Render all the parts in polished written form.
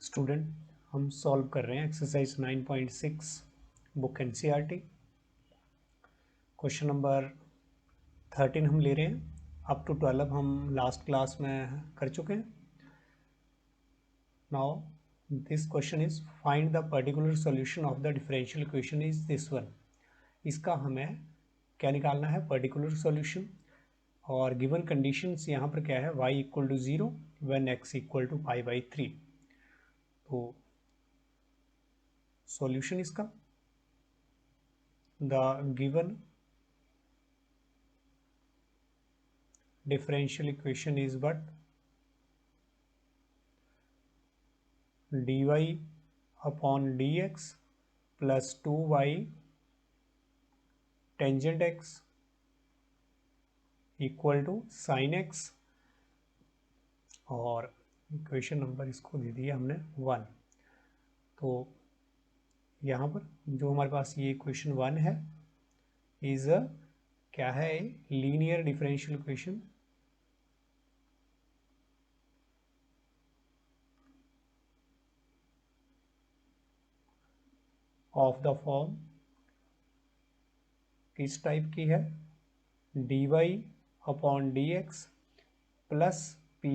Student, हम solve कर रहे हैं exercise 9.6 book NCERT. Question number 13 हम ले रहे हैं। अप टू 12 हम लास्ट क्लास में कर चुके हैं। Now this question is find the particular solution of the differential equation is this one. इसका हमें क्या निकालना है? Particular solution. और गिवन कंडीशंस यहाँ पर क्या है? y equal to 0 when x equal to π/3। तो सॉल्यूशन इसका, the given differential equation is what? dy upon dx plus 2y tangent x equal to sine x। और इक्वेशन नंबर इसको दे दिया हमने 1। तो यहाँ पर जो हमारे पास ये इक्वेशन 1 है इज क्या है? Linear differential equation of the form किस टाइप की है? dy upon dx plus p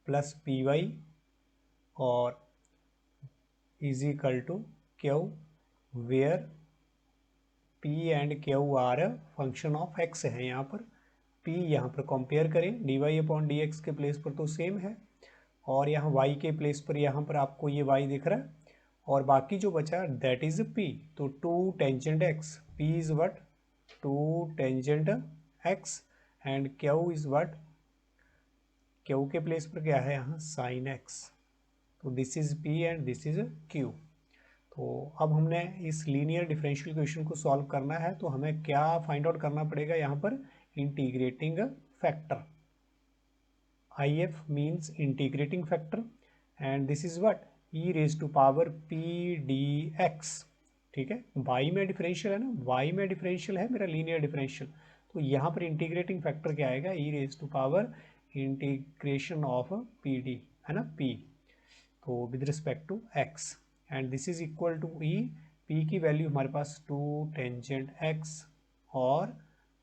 plus py और is equal to q, where p and q are function of x है। यहाँ पर p यहाँ पर कंपेयर करें dy अपॉन dx के प्लेस पर तो सेम है, और यहाँ y के प्लेस पर यहाँ पर आपको ये y दिख रहा है, और बाकी जो बचा दैट इज p। तो 2 tangent x, p is what? 2 tangent x and q is what? q के प्लेस पर क्या है यहाँ? Sine x। तो this is p and this is q। तो अब हमने इस लीनियर डिफरेंशियल इक्वेशन को सॉल्व करना है, तो हमें क्या फाइंड आउट करना पड़ेगा? यहाँ पर integrating factor. IF means integrating factor and this is what? e raise to power p dx। ठीक है, y में डिफरेंशियल है ना, y में डिफरेंशियल है मेरा लीनियर डिफरेंशियल, तो यहाँ पर इंटीग्रेटिंग फैक्टर क्या आएगा? e raise to power integration of p d, है ना, p, तो with respect to x and this is equal to e। p की वैल्यू हमारे पास 2 टेंजेंट x और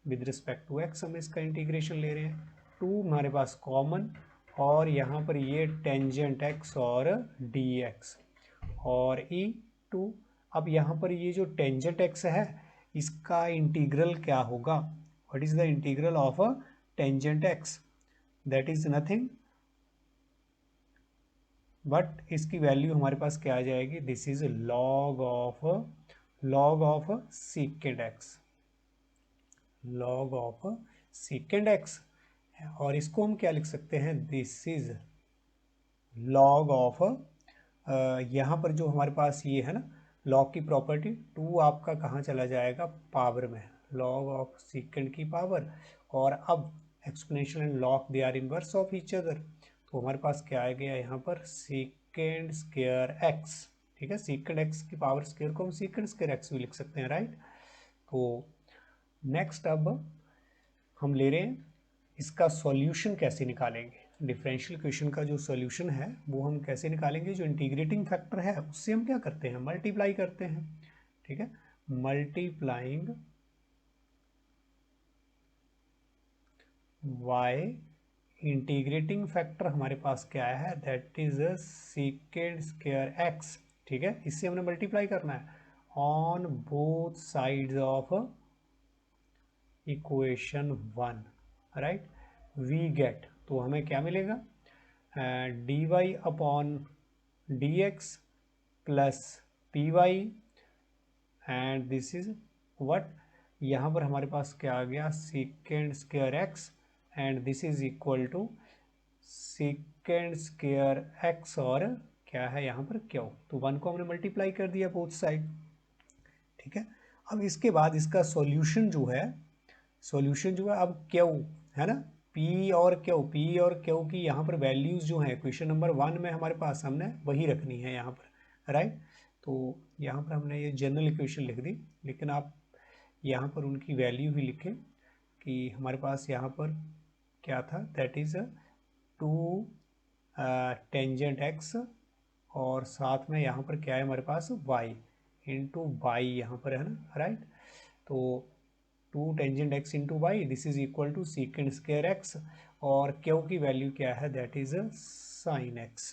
विद रिस्पेक्ट टू x हम इसका इंटीग्रेशन ले रहे हैं। 2 हमारे पास कॉमन, और यहाँ पर ये टेंजेंट x और dx और e2। अब यहाँ पर ये जो टेंजेंट x है इसका इंटीग्रल क्या होगा? What is the integral of tangent x? That is nothing but इसकी वैल्यू हमारे पास क्या आ जाएगी? This is log of second x, log of second x. और इसको हम क्या लिख सकते हैं? दिस इज लॉग ऑफ, यहाँ पर जो हमारे पास ये है ना लॉग की प्रॉपर्टी, 2 आपका कहाँ चला जाएगा? पावर में, लॉग ऑफ सेकेंड की पावर। और अब exponential and log they are inverse of each other, तो हमारे पास क्या आ गया यहाँ पर? Second square x. ठीक है, सेकेंड एक्स की पावर स्क्वायर को हम सेकेंड स्क्वायर एक्स भी लिख सकते हैं, राइट। तो नेक्स्ट अब हम ले रहे हैं इसका सॉल्यूशन कैसे निकालेंगे। डिफरेंशियल इक्वेशन का जो सॉल्यूशन है वो हम कैसे निकालेंगे? जो इंटीग्रेटिंग फैक्टर है उससे हम क्या करते हैं? मल्टीप्लाई करते हैं। ठीक है, मल्टीप्लाइंग y, इंटीग्रेटिंग फैक्टर हमारे पास क्या है? That is second square x। ठीक है, इससे हमने मल्टीप्लाई करना है on both sides of equation 1, right. We get, तो हमें क्या मिलेगा? dy upon dx plus py and this is what? यहाँ पर हमारे पास क्या आ गया? Second square x and this is equal to second square x और क्या है यहाँ पर? q। तो 1 को हमने मल्टीप्लाई कर दिया बोथ साइड। ठीक है, अब इसके बाद इसका सॉल्यूशन जो है, अब q है ना, p और q की यहाँ पर वैल्यूज जो है क्वेश्चन नंबर 1 में हमारे पास हमने वही रखनी है यहाँ पर, राइट। तो यहाँ पर हमने ये जनरल इक्वेशन लिख दी, लेकिन आप यहाँ पर उनकी वैल्यू भी लिखें कि हमारे पास यहाँ पर क्या था? दैट इज 2 टेंजेंट एक्स और साथ में यहाँ पर क्या है हमारे पास y इंटू वाई यहाँ पर है ना, राइट। तो 2 tangent x into y this is equal to secant square x और क्यू की वैल्यू क्या है that is sine x,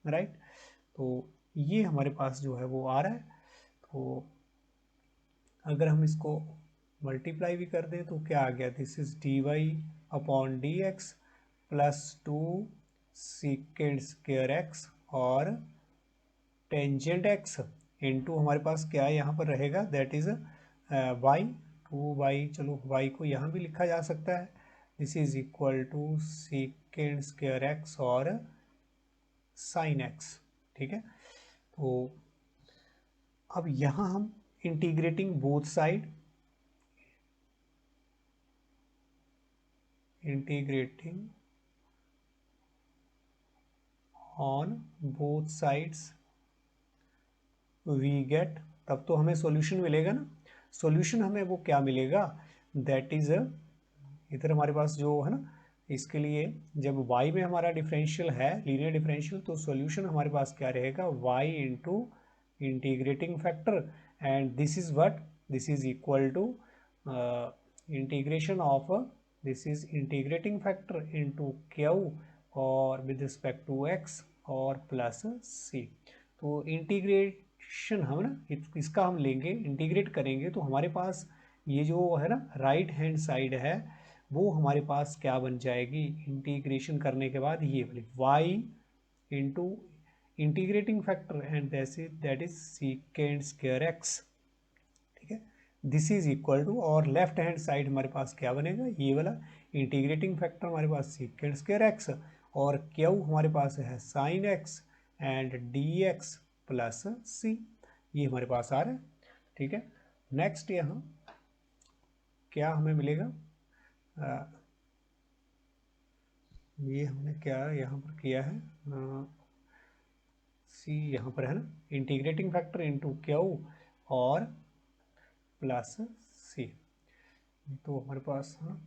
right. तो ये हमारे पास जो है वो आ रहा है। तो अगर हम इसको मल्टीप्लाई भी कर दें तो क्या आ गया, this is d y upon d x plus 2 secant square x और टेंजेंट एक्स इंटू हमारे पास क्या यहाँ पर रहेगा दैट इज वाई, 2y, चलो y को यहाँ भी लिखा जा सकता है, this is equal to secant square x और साइन एक्स, ठीक है। तो अब यहाँ हम integrating both side, integrating on both sides we get, तब तो हमें सॉल्यूशन मिलेगा ना। सॉल्यूशन हमें वो क्या मिलेगा दैट इज इधर हमारे पास जो है ना, इसके लिए जब y में हमारा डिफरेंशियल है लीनियर डिफरेंशियल तो सॉल्यूशन हमारे पास क्या रहेगा y into integrating factor and this is what, this is equal to integration of this is integrating factor into q और विद रिस्पेक्ट टू x और प्लस c। तो इंटीग्रेशन हम ना इसका हम लेंगे इंटीग्रेट करेंगे तो हमारे पास ये जो है ना राइट हैंड साइड है वो हमारे पास क्या बन जाएगी इंटीग्रेशन करने के बाद ये वाली y into integrating factor and that is secant square x, ठीक है। दिस इज इक्वल टू और लेफ्ट हैंड साइड हमारे पास क्या बनेगा ये वाला इंटीग्रेटिंग फैक्टर हमारे पास सीकेंड स्क्वायर एक्स और क्यू हमारे पास है sine x and d x plus c, ये हमारे पास आ रहा है, ठीक है। नेक्स्ट यहाँ क्या हमें मिलेगा, ये हमने क्या यहाँ पर किया है सी यहाँ पर है ना इंटीग्रेटिंग फैक्टर इंटू क्यू और प्लस सी, तो हमारे पास है ना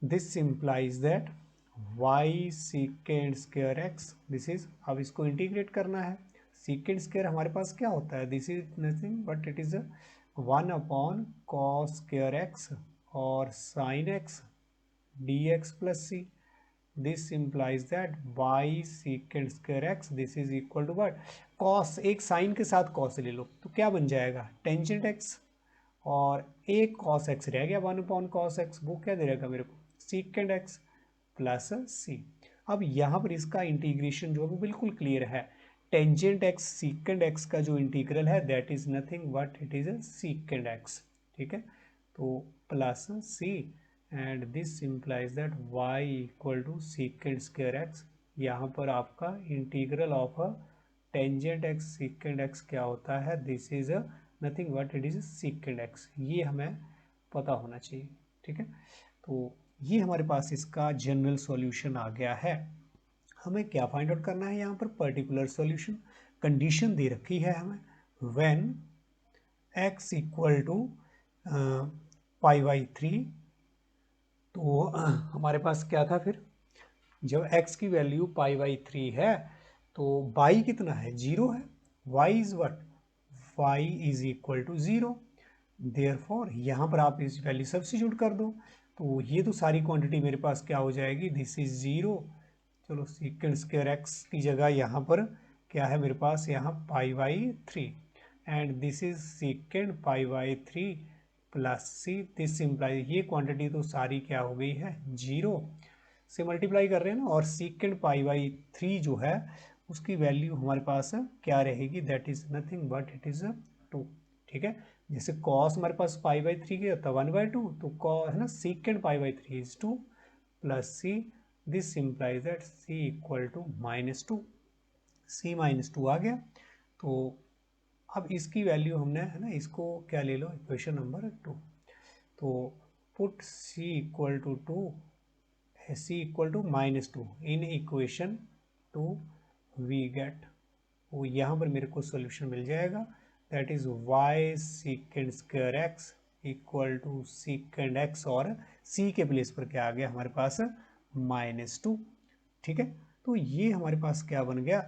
this implies that y secant square x, this is, अब इसको इंटीग्रेट करना है, सीकेंड स्क्वायर हमारे पास क्या होता है this is nothing but it is 1 upon cos square x और sine x d x plus c, this implies that y secant square x this is equal to what, cos एक sine के साथ cos ले लो तो क्या बन जाएगा tangent x और एक कॉस एक्स रह गया 1 अपॉन कॉस एक्स, वो क्या दे रहेगा मेरे को सीकेंड एक्स प्लस सी। अब यहाँ पर इसका इंटीग्रेशन जो है वो बिल्कुल क्लियर है, टेंजेंट एक्स सीकेंड एक्स का जो इंटीग्रल है that is nothing but it is secant x, ठीक है। तो plus c and this implies that y equal to secant square x, यहाँ पर आपका integral of tangent x secant x क्या होता है this is nothing but it is secant x, ये हमें पता होना चाहिए, ठीक है। तो ये हमारे पास इसका जनरल सॉल्यूशन आ गया है। हमें क्या फाइंड आउट करना है यहाँ पर पर्टिकुलर सॉल्यूशन, कंडीशन दे रखी है हमें when x equal to pi by 3, तो हमारे पास क्या था फिर जब x की वैल्यू पाई बाई 3 है तो y कितना है 0 है, y is what, y is equal to 0, therefore यहाँ पर आप इस वैल्यू सब्स्टिट्यूट कर दो तो ये तो सारी क्वांटिटी मेरे पास क्या हो जाएगी दिस इज 0, चलो सीकेंड स्क्वायर एक्स की जगह यहाँ पर क्या है मेरे पास यहाँ pi by 3 and this is secant pi by 3 plus c, this imply ये क्वांटिटी तो सारी क्या हो गई है 0 से मल्टीप्लाई कर रहे हैं ना और सीकेंड पाई बाई 3 जो है उसकी वैल्यू हमारे पास क्या रहेगी that is nothing but it is 2, ठीक है। जैसे कॉस हमारे पास पाई बाई 3 क्या होता है 1/2 तो कॉस है ना secant pi by 3 is 2 plus c, this implies that c equal to -2, c -2 आ गया। तो अब इसकी वैल्यू हमने है ना इसको क्या ले लो इक्वेशन नंबर 2, तो put c equal to 2 c equal to -2 in equation 2 we get, वो यहाँ पर मेरे को सॉल्यूशन मिल जाएगा that is y secant square x equal to secant x और c के प्लेस पर क्या आ गया हमारे पास -2, ठीक है। तो ये हमारे पास क्या बन गया,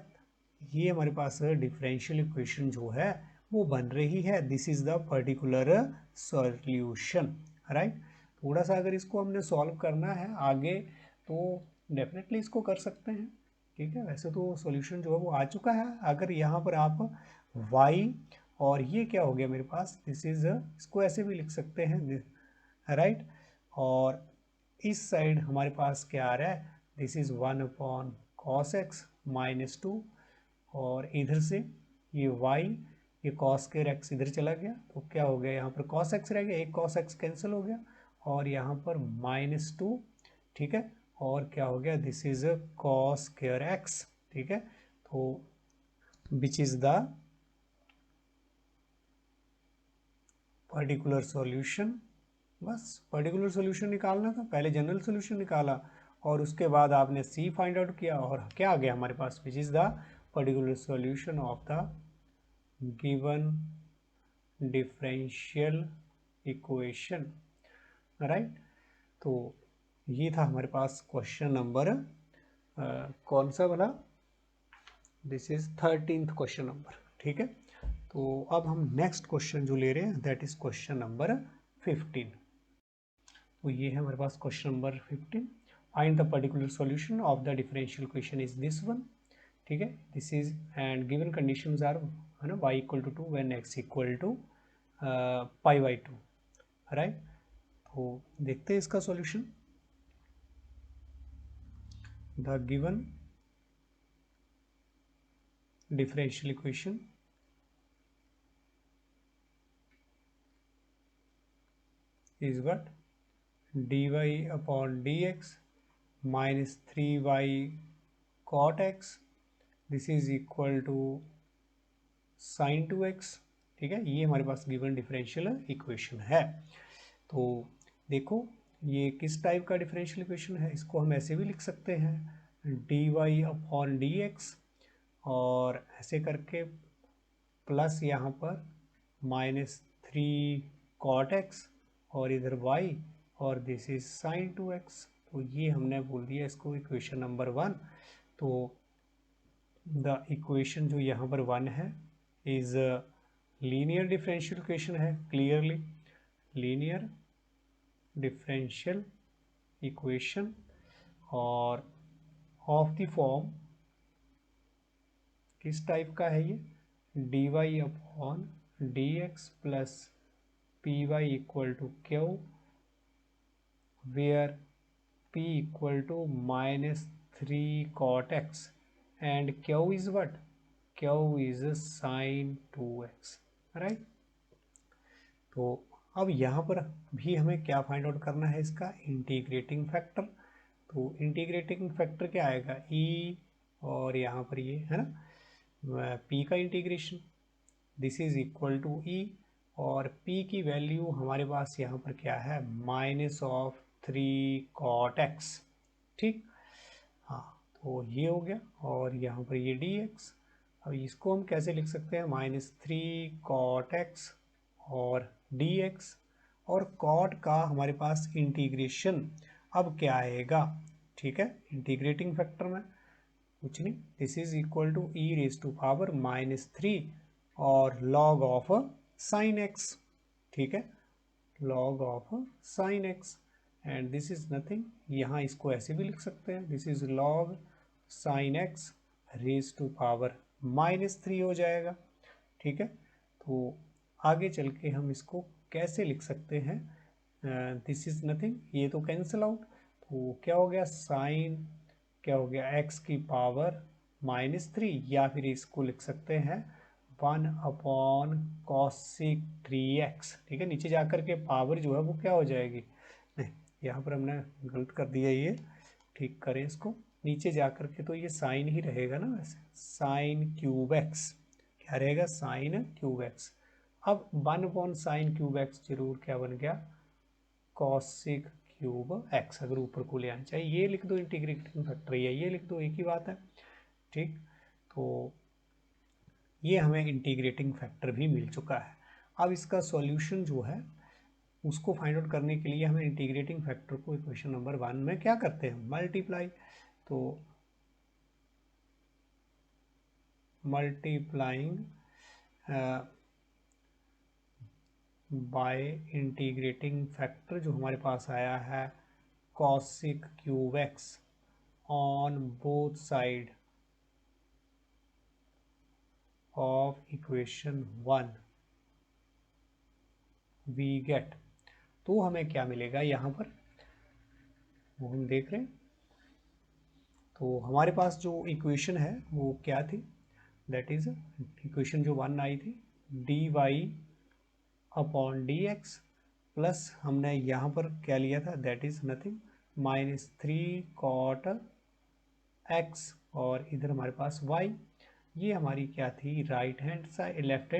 ये हमारे पास डिफरेंशियल इक्वेशन जो है वो बन रही है। This is the particular solution, right. थोड़ा सा अगर इसको हमने सॉल्व करना है आगे तो डेफिनेटली इसको कर सकते हैं, ठीक है। वैसे तो सॉल्यूशन जो है वो आ चुका है। अगर यहाँ पर आप y और ये क्या हो गया मेरे पास, दिस इज, इसको ऐसे भी लिख सकते हैं, राइट। और इस साइड हमारे पास क्या आ रहा है, दिस इज 1/cos x -2, और इधर से ये y, ये cos के x इधर चला गया तो क्या हो गया, यहाँ पर cos x रह गया, एक cos x कैंसिल हो गया, और यहाँ पर -2, ठीक है। और क्या हो गया, this is cos square x, ठीक है। तो विच इज द पर्टिकुलर सॉल्यूशन। बस पर्टिकुलर सॉल्यूशन निकालना था, पहले जनरल सॉल्यूशन निकाला और उसके बाद आपने सी फाइंड आउट किया, और क्या आ गया हमारे पास, which is the particular solution of the given differential equation, right. तो ये था हमारे पास क्वेश्चन नंबर कौन सा वाला, this is 13th question number, ठीक है। तो अब हम नेक्स्ट क्वेश्चन जो ले रहे हैं दैट इज क्वेश्चन नंबर 15। तो ये है हमारे पास question number 15, find the particular solution of the differential equation is this one, ठीक है। This is and given conditions are, है ना, y equal to 2 when x equal to π/2, right. तो देखते हैं इसका solution. The given differential equation is what, dy upon dx minus 3y cot x, this is equal to sin 2x, ठीक है। ये हमारे पास गिवन डिफरेंशियल इक्वेशन है। तो देखो ये किस टाइप का डिफरेंशियल इक्वेशन है, इसको हम ऐसे भी लिख सकते हैं, dy अपॉन dx, और ऐसे करके प्लस यहाँ पर -3 cot x, और इधर y, और दिस इज sin 2x। तो ये हमने बोल दिया इसको इक्वेशन नंबर 1। तो द इक्वेशन जो यहाँ पर 1 है इज लीनियर डिफरेंशियल इक्वेशन है, क्लियरली लीनियर डिफरेंशियल इक्वेशन, और ऑफ द फॉर्म किस टाइप का है ये, dy upon dx plus py equal to q, where p equal to -3 cot x and q is what, q is sin 2x, right. तो अब यहाँ पर भी हमें क्या फाइंड आउट करना है, इसका इंटीग्रेटिंग फैक्टर। तो इंटीग्रेटिंग फैक्टर क्या आएगा, e, और यहाँ पर ये है ना p का integration, this is equal to e, और p की वैल्यू हमारे पास यहाँ पर क्या है, -3 cot x, ठीक। हाँ तो ये हो गया, और यहाँ पर ये dx, अब इसको हम कैसे लिख सकते हैं, -3 cot x और dx, और cot का हमारे पास इंटीग्रेशन अब क्या आएगा, ठीक है, इंटीग्रेटिंग फैक्टर में कुछ नहीं, this is equal to e raise to power -3 और log ऑफ साइन एक्स, ठीक है, log of sine x, and this is nothing, यहाँ इसको ऐसे भी लिख सकते हैं, this is log sine x raise to power -3 हो जाएगा, ठीक है। तो आगे चल के हम इसको कैसे लिख सकते हैं, दिस इज नथिंग, ये तो कैंसिल आउट, तो क्या हो गया, साइन क्या हो गया, x की पावर -3, या फिर इसको लिख सकते हैं 1/cos 3x, ठीक है। नीचे जाकर के पावर जो है वो क्या हो जाएगी, नहीं यहाँ पर हमने गलत कर दिया, ये ठीक करें इसको, नीचे जाकर के तो ये साइन ही रहेगा ना, वैसे साइन क्यूब एक्स, क्या रहेगा, साइन क्यूब एक्स। अब 1/sin क्यूब एक्स जरूर क्या बन गया, कॉसिक क्यूब एक्स, अगर ऊपर को ले आना चाहिए, ये लिख दो इंटीग्रेटिंग फैक्टर, ये लिख दो, एक ही बात है, ठीक। तो ये हमें इंटीग्रेटिंग फैक्टर भी मिल चुका है। अब इसका सॉल्यूशन जो है उसको फाइंड आउट करने के लिए हमें इंटीग्रेटिंग फैक्टर को इक्वेशन नंबर 1 में क्या करते हैं, मल्टीप्लाई। तो मल्टीप्लाइंग बाय इंटीग्रेटिंग फैक्टर जो हमारे पास आया है cosec cube x on both side of equation 1 we get. तो हमें क्या मिलेगा यहाँ पर वो हम देख रहे हैं। तो हमारे पास जो इक्वेशन है वो क्या थी, दैट इज इक्वेशन जो 1 आई थी d y upon d x plus हमने यहाँ पर क्या लिया था, that is nothing -3 cot x और इधर हमारे पास y। ये हमारी क्या थी right hand side, left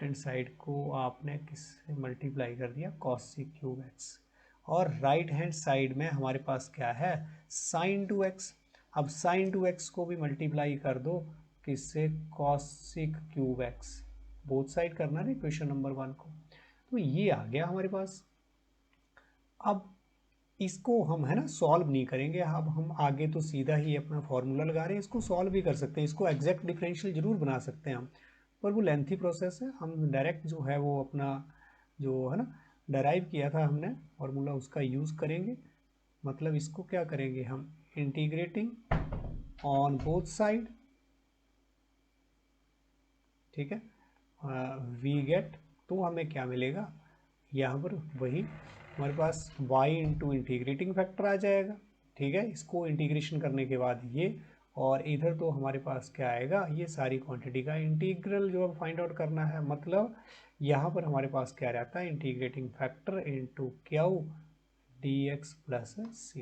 hand side को आपने किससे मल्टीप्लाई कर दिया कॉसिक क्यूब एक्स, और राइट हैंड साइड में हमारे पास क्या है साइन 2x। अब साइन 2x को भी मल्टीप्लाई कर दो किससे cosec cube x, both side करना ना इक्वेशन नंबर 1 को। तो ये आ गया हमारे पास। अब इसको हम है ना सॉल्व नहीं करेंगे, अब हम आगे तो सीधा ही अपना फॉर्मूला लगा रहे हैं। इसको सॉल्व भी कर सकते हैं, इसको एग्जैक्ट डिफरेंशियल जरूर बना सकते हैं हम, पर वो लेंथी प्रोसेस है। हम डायरेक्ट जो है वो अपना जो है ना डराइव किया था हमने फॉर्मूला उसका यूज़ करेंगे। मतलब इसको क्या करेंगे हम इंटीग्रेटिंग ऑन बोथ साइड, ठीक है, वी गेट। तो हमें क्या मिलेगा यहाँ पर वही हमारे पास y इंटू इंटीग्रेटिंग फैक्टर आ जाएगा, ठीक है। इसको इंटीग्रेशन करने के बाद ये, और इधर तो हमारे पास क्या आएगा ये सारी क्वांटिटी का इंटीग्रल जो फाइंड आउट करना है। मतलब यहाँ पर हमारे पास क्या रहता है integrating factor into q d x plus c.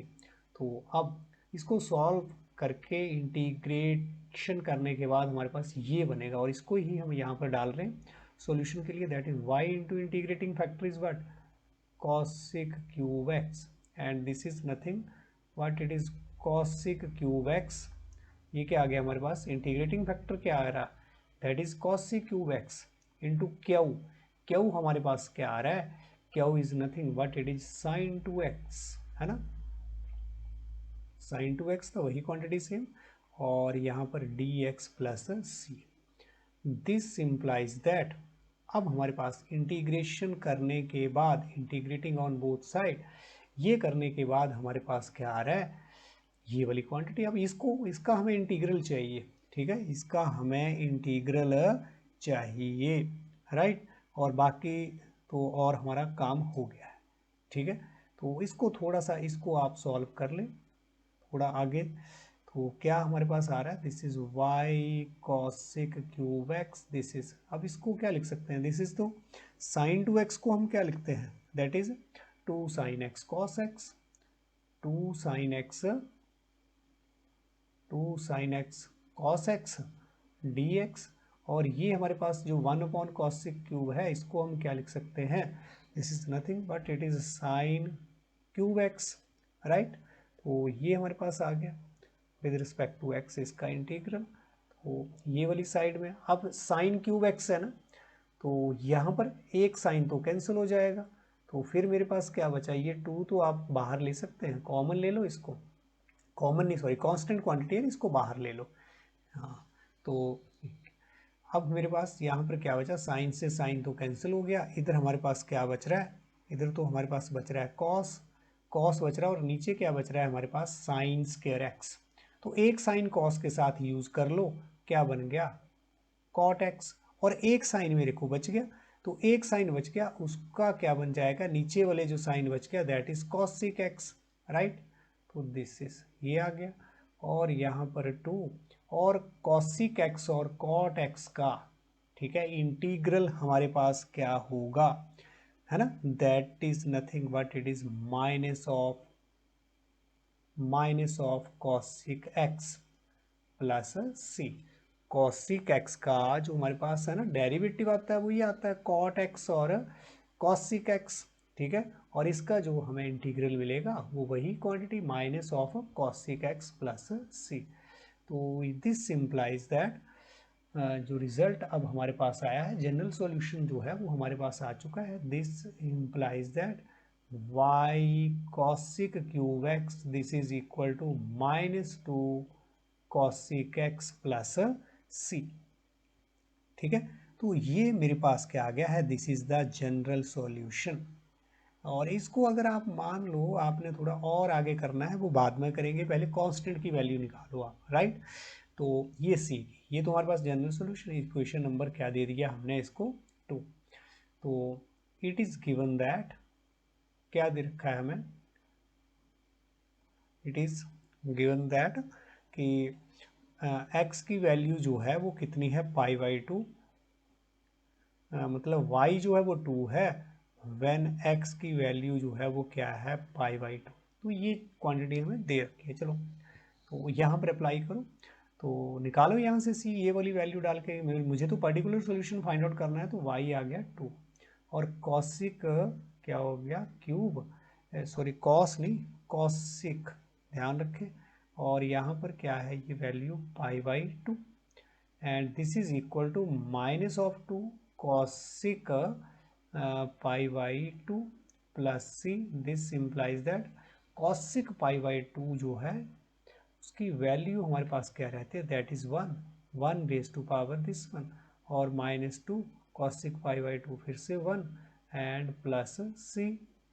तो अब इसको सॉल्व करके इंटीग्रेशन करने के बाद हमारे पास ये बनेगा, और इसको ही हम यहाँ पर डाल रहे हैं सॉल्यूशन के लिए, that is y into integrating factor is what cosic cube x, and this is nothing what it is cosic cube x। ये क्या आ गया हमारे पास इंटीग्रेटिंग फैक्टर क्या आ रहा that is cosic cube x into Q. Q हमारे पास क्या आ रहा है, Q is nothing but it is sine 2x, है ना, साइन 2x था वही क्वांटिटी सेम, और यहाँ पर dx plus c. This implies that अब हमारे पास इंटीग्रेशन करने के बाद इंटीग्रेटिंग ऑन बोथ साइड, ये करने के बाद हमारे पास क्या आ रहा है ये वाली क्वांटिटी। अब इसका हमें इंटीग्रल चाहिए, ठीक है, इसका हमें इंटीग्रल चाहिए, राइट। और बाकी तो और हमारा काम हो गया है, ठीक है। तो इसको थोड़ा सा इसको आप सॉल्व कर लें थोड़ा आगे। तो क्या हमारे पास आ रहा है this is y cosic cube x, this is, अब इसको क्या लिख सकते हैं दिस इज, तो साइन 2x को हम क्या लिखते हैं that is 2 sin x cos x, 2 sin x cos x dx, और ये हमारे पास जो 1 अपॉन cosic क्यूब है इसको हम क्या लिख सकते हैं this is nothing but it is sine cube x, right. तो ये हमारे पास आ गया विद रिस्पेक्ट टू एक्स इसका इंटीग्रल। तो ये वाली साइड में अब साइन क्यूब एक्स है ना, तो यहाँ पर एक साइन तो कैंसिल हो जाएगा, तो फिर मेरे पास क्या बचा ये 2 तो आप बाहर ले सकते हैं, कॉमन ले लो इसको, कॉमन नहीं सॉरी कांस्टेंट क्वांटिटी है इसको बाहर ले लो। हाँ, तो अब मेरे पास यहाँ पर क्या बचा साइन से साइन तो कैंसिल हो गया, इधर हमारे पास क्या बच रहा है, इधर तो हमारे पास बच रहा है कॉस, कॉस बच रहा है, और नीचे क्या बच रहा है हमारे पास साइन स्क्वायर एक्स। तो एक साइन कॉस के साथ यूज कर लो, क्या बन गया कॉट एक्स, और एक साइन मेरे को बच गया, तो एक साइन बच गया उसका क्या बन जाएगा नीचे वाले जो साइन बच गया that is cosec x, right. तो दिस इज ये आ गया, और यहाँ पर 2 और कॉसिक एक्स और कॉट एक्स का, ठीक है, इंटीग्रल हमारे पास क्या होगा है ना, that is nothing but it is minus of cosec x plus c. Cosec x का जो हमारे पास है ना डेरिवेटिव आता है वो ये आता है कॉट एक्स और कॉसिक एक्स, ठीक है, और इसका जो हमें इंटीग्रल मिलेगा वो वही quantity minus of cosec x plus c. तो दिस इम्प्लाइज दैट जो रिजल्ट अब हमारे पास आया है जनरल सॉल्यूशन जो है वो हमारे पास आ चुका है, this implies that y cosic cube x this is equal to -2 cosic x plus c. ठीक है, तो ये मेरे पास क्या आ गया है, this is the general solution. और इसको अगर आप मान लो आपने थोड़ा और आगे करना है, वो बाद में करेंगे, पहले कांस्टेंट की वैल्यू निकालो आप, राइट। तो ये सी, ये तो हमारे पास जनरल सॉल्यूशन, इक्वेशन नंबर क्या दे दिया हमने इसको, 2। तो इट इज गिवन दैट, क्या दे रखा है हमें, इट इज गिवन दैट कि एक्स की वैल्यू जो है वो कितनी है, π/2, मतलब y जो है वो 2 है, व्हेन x की वैल्यू जो है वो क्या है, π/2। तो ये क्वांटिटी हमें दे रखी है। चलो तो यहाँ पर अप्लाई करो, तो निकालो यहाँ से c, ये वाली वैल्यू डाल के, मुझे तो पर्टिकुलर सॉल्यूशन फाइंड आउट करना है, तो y आ गया 2, और कॉसिक क्या हो गया, क्यूब, सॉरी कॉस नहीं, कॉसिक, ध्यान रखें। और यहाँ पर क्या है, ये value π/2, and this is equal to minus of 2 cosec π/2 plus c। this implies that cosec π/2 जो है उसकी वैल्यू हमारे पास क्या रहती है, that is 1 base to power this 1, और -2 cosec π/2 फिर से 1, and plus c।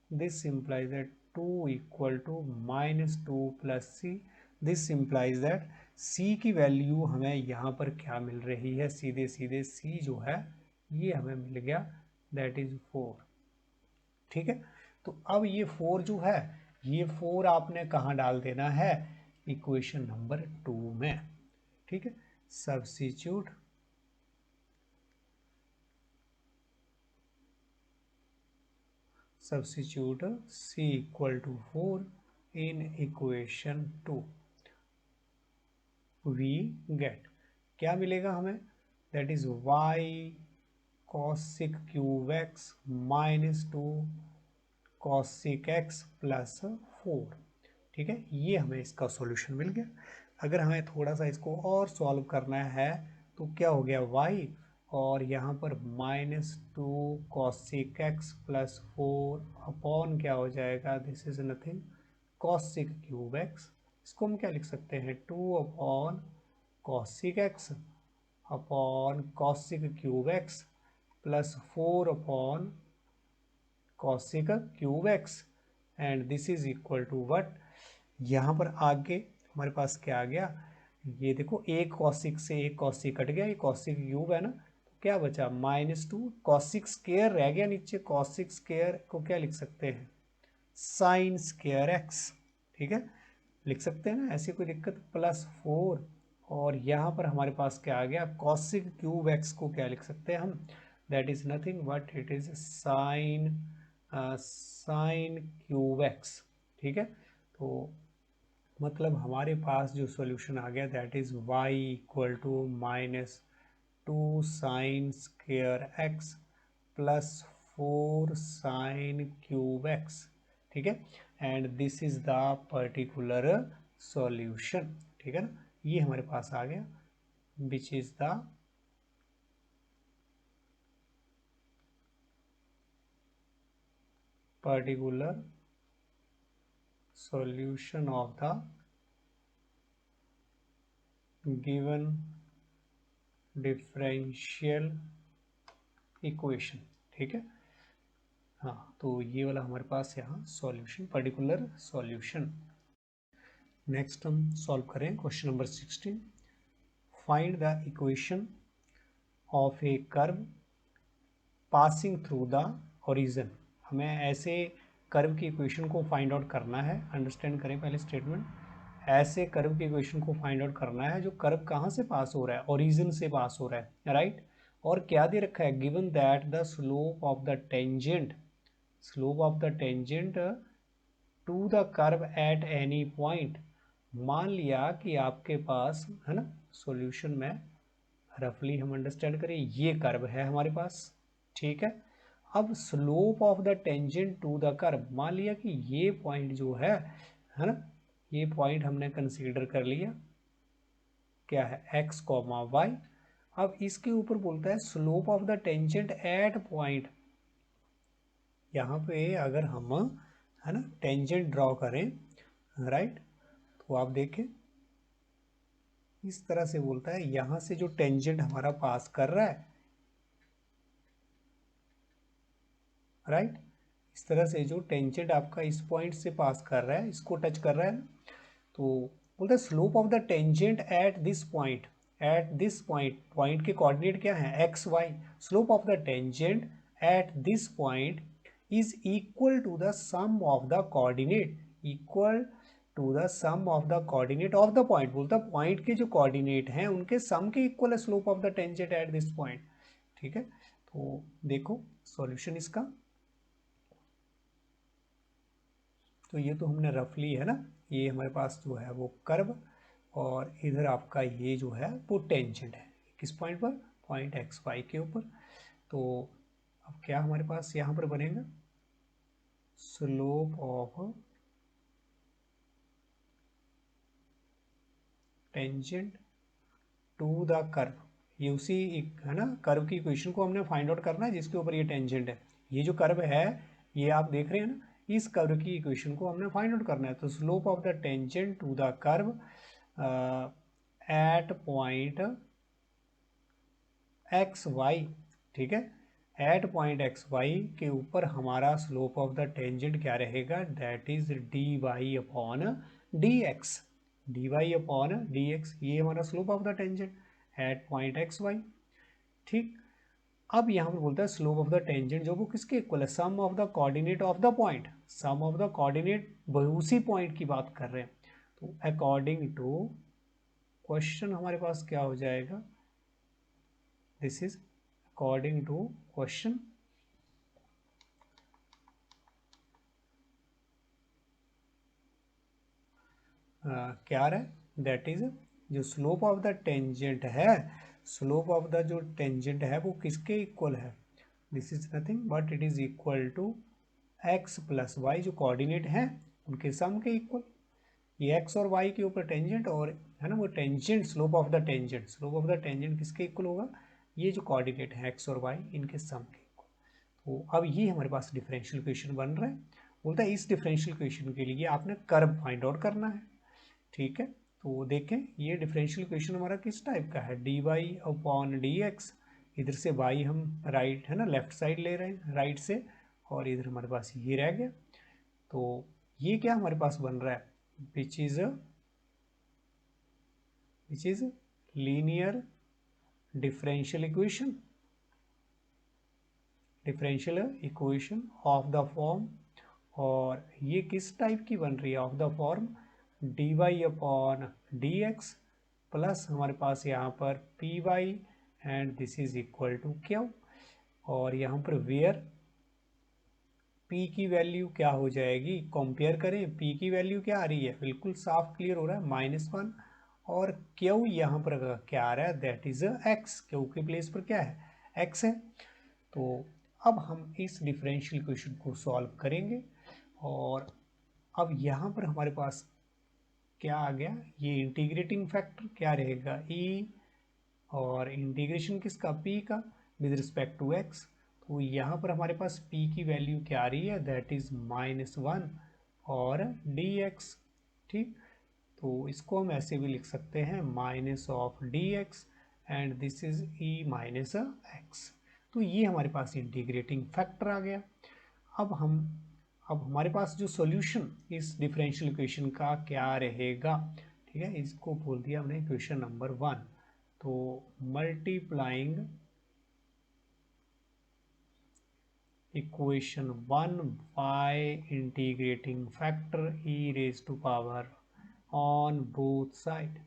This implies that 2 equal to -2 plus c। This implies that c की वैल्यू हमें यहाँ पर क्या मिल रही है, सीधे सीधे c जो है ये हमें मिल गया, दैट इज 4। ठीक है, तो अब ये 4 जो है, ये 4 आपने कहाँ डाल देना है, इक्वेशन नंबर 2 में। ठीक है, substitute c equal to 4 in equation 2, we get, क्या मिलेगा हमें, that is y cosec cube x -2 cosec x plus 4। ठीक है, ये हमें इसका सॉल्यूशन मिल गया। अगर हमें थोड़ा सा इसको और सॉल्व करना है तो क्या हो गया, y, और यहाँ पर -2 cosec x प्लस 4 अपॉन क्या हो जाएगा, this is nothing cosec cube x। इसको हम क्या लिख सकते हैं, 2 upon cosec x upon cosec cube x plus 4 upon cosec cube x, and this is equal to what, यहाँ पर आगे हमारे पास क्या आ गया, ये देखो एक कॉसिक से एक कॉसिक कट गया, ये कॉसिक क्यूब है ना, तो क्या बचा, -2 कॉसिक स्क्वायर रह गया नीचे, कॉसिक स्क्वायर को क्या लिख सकते हैं, साइन स्क्वायर एक्स। ठीक है, लिख सकते हैं ना, ऐसी कोई दिक्कत, प्लस 4, और यहाँ पर हमारे पास क्या आ गया, कॉसिक क्यूब एक्स को क्या लिख सकते हैं हम, that is nothing but it is sine cube x. ठीक है, तो मतलब हमारे पास जो सॉल्यूशन आ गया, that is y equal to -2 sine square x plus 4 sine cube x. ठीक है, and this is the particular solution. ठीक है ना, ये हमारे पास आ गया, which is the particular solution of the given differential equation। ठीक है, हाँ, तो ये वाला हमारे पास यहाँ सॉल्यूशन, पर्टिकुलर सॉल्यूशन। नेक्स्ट हम सॉल्व करें question number 16। Find the equation of a curve passing through the origin. हमें ऐसे कर्व की इक्वेशन को फाइंड आउट करना है, अंडरस्टैंड करें पहले स्टेटमेंट, ऐसे कर्व की इक्वेशन को फाइंड आउट करना है जो कर्व कहाँ से पास हो रहा है, ओरिजिन से पास हो रहा है, राइट। और क्या दे रखा है, given that the slope of the tangent, slope of the tangent to the curve at any point. मान लिया कि आपके पास है ना, सॉल्यूशन में रफली हम अंडरस्टैंड करें, ये कर्व है हमारे पास। ठीक है, अब slope of the tangent to the curve, मान लिया कि ये पॉइंट जो है ना, ये पॉइंट हमने कंसीडर कर लिया, क्या है, x, y। अब इसके ऊपर बोलता है slope of the tangent at point. यहाँ पे अगर हम है ना टेंजेंट ड्रॉ करें, राइट, तो आप देखें इस तरह से बोलता है, यहां से जो टेंजेंट हमारा पास कर रहा है, राइट, इस तरह से जो टेंजेंट आपका इस पॉइंट से पास कर रहा है, इसको टच कर रहा है, तो बोलते हैं slope of the tangent at this point, at this point, point के कोऑर्डिनेट क्या है, x y, slope of the tangent at this point is equal to the sum of the coordinate, equal to the sum of the coordinate of the point, बोलता है point के जो coordinate हैं उनके सम के इक्वल है slope of the tangent at this point. ठीक है, तो देखो सॉल्यूशन इसका, तो ये तो हमने रफली है ना, ये हमारे पास जो है वो कर्व, और इधर आपका ये जो है वो टेंजेंट है, किस पॉइंट पर, पॉइंट एक्स वाई के ऊपर। तो अब क्या हमारे पास यहाँ पर बनेगा, slope of tangent to the curve, ये उसी है ना कर्व की इक्वेशन को हमने फाइंड आउट करना है जिसके ऊपर ये टेंजेंट है, ये जो कर्व है ये आप देख रहे हैं ना, इस कर्व की इक्वेशन को हमने फाइंड आउट करना है। तो slope of the tangent to the curve at point x y, ठीक है, एट पॉइंट एक्स वाई के ऊपर हमारा स्लोप ऑफ द टेंजेंट क्या रहेगा, that is d y upon d x, d y upon d x, ये हमारा slope of the tangent at point x y. ठीक, अब यहाँ पर बोलता है स्लोप ऑफ द टेंजेंट जो वो किसके इक्वल है, sum of the coordinate of the point, sum of the coordinate उसी पॉइंट की बात कर रहे हैं। तो अकॉर्डिंग टू क्वेश्चन हमारे पास क्या हो जाएगा, this is according to question, क्या रहा है, दैट इज जो स्लोप ऑफ द टेंजेंट है, स्लोप ऑफ द जो टेंजेंट है वो किसके इक्वल है, this is nothing but it is equal to x plus y, जो कोऑर्डिनेट हैं उनके सम के इक्वल, ये एक्स और वाई के ऊपर टेंजेंट, और है ना वो tangent, slope of the tangent, slope of the tangent किसके इक्वल होगा, ये जो कोऑर्डिनेट है एक्स और वाई इनके सम के इक्वल। तो अब ये हमारे पास डिफरेंशियल इक्वेशन बन रहा है, बोलता है इस डिफरेंशियल इक्वेशन के लिए आपने कर्व फाइंड आउट करना है। ठीक है, तो देखें ये डिफरेंशियल इक्वेशन हमारा किस टाइप का है, d y upon d x, इधर से वाई हम राइट है ना लेफ्ट साइड ले रहे हैं राइट से, और इधर हमारे पास ये रह गया, तो ये क्या हमारे पास बन रहा है, which is linear differential equation, differential equation of the form, और ये किस टाइप की बन रही है, of the form d y upon d x plus हमारे पास यहाँ पर p y and this is equal to q, और यहाँ पर वेयर पी की वैल्यू क्या हो जाएगी, कंपेयर करें पी की वैल्यू क्या आ रही है, बिल्कुल साफ क्लियर हो रहा है -1, और क्यू यहाँ पर क्या आ रहा है, दैट इज एक्स, क्यू के प्लेस पर क्या है, एक्स है। तो अब हम इस डिफरेंशियल इक्वेशन को सॉल्व करेंगे, और अब यहाँ पर हमारे पास क्या आ गया, ये इंटीग्रेटिंग फैक्टर क्या रहेगा, ई, और इंटीग्रेशन किसका, पी का विद रिस्पेक्ट टू एक्स, तो यहाँ पर हमारे पास पी की वैल्यू क्या आ रही है, दैट इज -1 और डी एक्स। ठीक, तो इसको हम ऐसे भी लिख सकते हैं minus of D x and this is E minus x, तो ये हमारे पास इंटीग्रेटिंग फैक्टर आ गया। अब हमारे पास जो सॉल्यूशन इस डिफरेंशियल इक्वेशन का क्या रहेगा, ठीक है, इसको बोल दिया हमने इक्वेशन नंबर 1, तो multiplying equation 1 by integrating factor e raise to power on both side,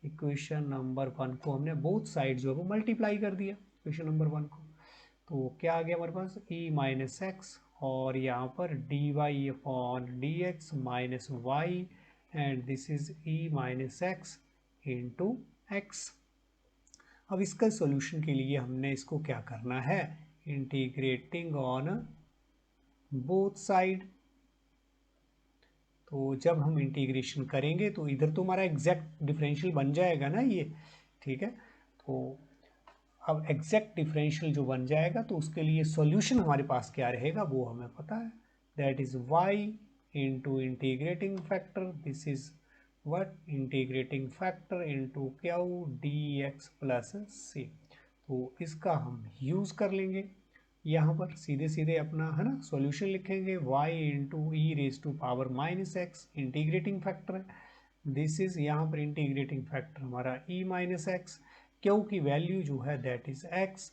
equation number 1 को हमने बोथ साइड जो है वो मल्टीप्लाई कर दिया इक्वेशन नंबर 1 को, तो क्या आ गया हमारे पास e माइनस एक्स, और यहाँ पर d y upon d x minus y and this is e minus x into x. अब इसका सॉल्यूशन के लिए हमने इसको क्या करना है, इंटीग्रेटिंग ऑन बोथ साइड, तो जब हम इंटीग्रेशन करेंगे तो इधर तो हमारा एग्जैक्ट डिफरेंशियल बन जाएगा ना ये, ठीक है, तो अब एग्जैक्ट डिफरेंशियल जो बन जाएगा तो उसके लिए सॉल्यूशन हमारे पास क्या रहेगा वो हमें पता है, that is y into integrating factor, this is what integrating factor into q d x plus c. तो इसका हम यूज़ कर लेंगे यहाँ पर, सीधे सीधे अपना है ना सॉल्यूशन लिखेंगे, y into e raise to power minus x integrating factor है, दिस इज यहाँ पर इंटीग्रेटिंग फैक्टर हमारा e माइनस एक्स, क्यू की वैल्यू जो है that is x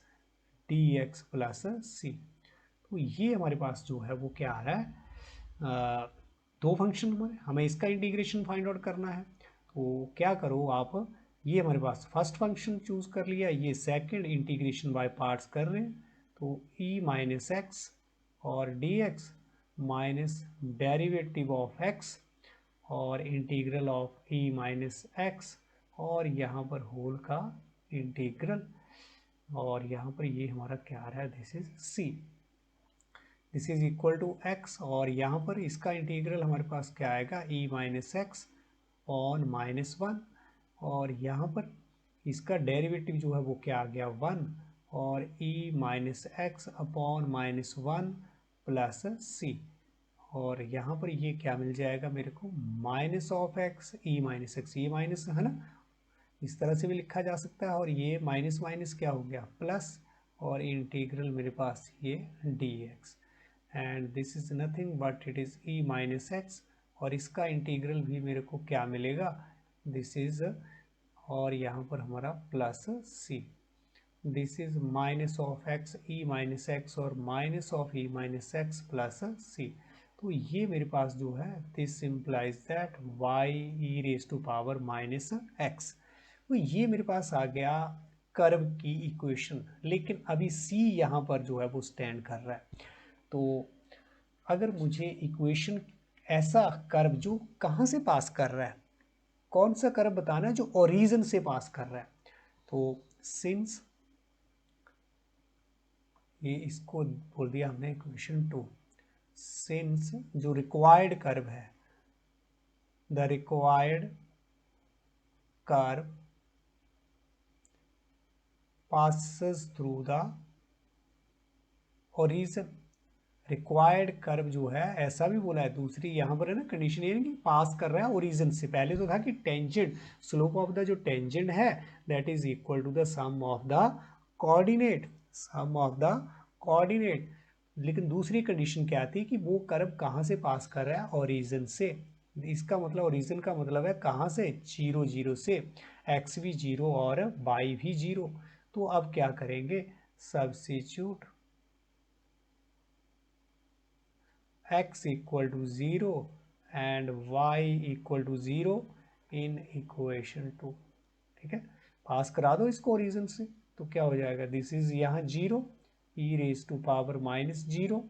d x plus c. तो ये हमारे पास जो है वो क्या आ रहा है, दो फंक्शन हमें इसका इंटीग्रेशन फाइंड आउट करना है। तो क्या करो आप, ये हमारे पास फर्स्ट फंक्शन चूज कर लिया, ये सेकंड इंटीग्रेशन बाय पार्ट्स कर रहे हैं, तो e माइनस एक्स और D x minus derivative of x और integral of e minus x और यहाँ पर होल का इंटीग्रल, और यहाँ पर ये हमारा क्या आ रहा है, this is c, this is equal to x, और यहाँ पर इसका इंटीग्रल हमारे पास क्या आएगा, e minus x on minus one, और यहाँ पर इसका डेरिवेटिव जो है वो क्या आ गया 1, और e minus x upon minus one plus c, और यहाँ पर ये क्या मिल जाएगा मेरे को, minus of x e minus x, ये माइनस है ना, इस तरह से भी लिखा जा सकता है, और ये माइनस माइनस क्या हो गया प्लस, और इंटीग्रल मेरे पास ये D x, and this is nothing but it is E minus x, और इसका इंटीग्रल भी मेरे को क्या मिलेगा, दिस इज, और यहाँ पर हमारा plus c, this is minus of x e minus x और minus of e minus x plus c. तो ये मेरे पास जो है this implies that y e raise to power minus x. तो ये मेरे पास आ गया कर्व की इक्वेशन, लेकिन अभी सी यहाँ पर जो है वो स्टैंड कर रहा है। तो अगर मुझे इक्वेशन ऐसा कर्व जो कहाँ से पास कर रहा है, कौन सा कर्व बताना है जो ओरिजिन से पास कर रहा है, तो सिंस ये इसको बोल दिया हमने इक्वेशन 2, सिंस जो रिक्वायर्ड कर्व है, the required curve passes through the origin, required curve जो है ऐसा भी बोला है, दूसरी यहाँ पर है ना कंडीशन ये कि पास कर रहा है ओरिजिन से, पहले तो था कि टेंजेंट, स्लोप ऑफ द जो टेंजेंट है that is equal to the sum of the coordinate, sum of the coordinate, लेकिन दूसरी कंडीशन क्या थी कि वो कर्व कहाँ से पास कर रहा है, ओरिजिन से, इसका मतलब ओरिजिन का मतलब है कहाँ से, 0 0 से, x भी 0 और y भी 0। तो अब क्या करेंगे, substitute x equal to 0 and y equal to 0 in equation 2, ठीक है, पास करा दो इसको ओरिजिन से, तो क्या हो जाएगा, दिस इज यहाँ 0 e raise to power minus 0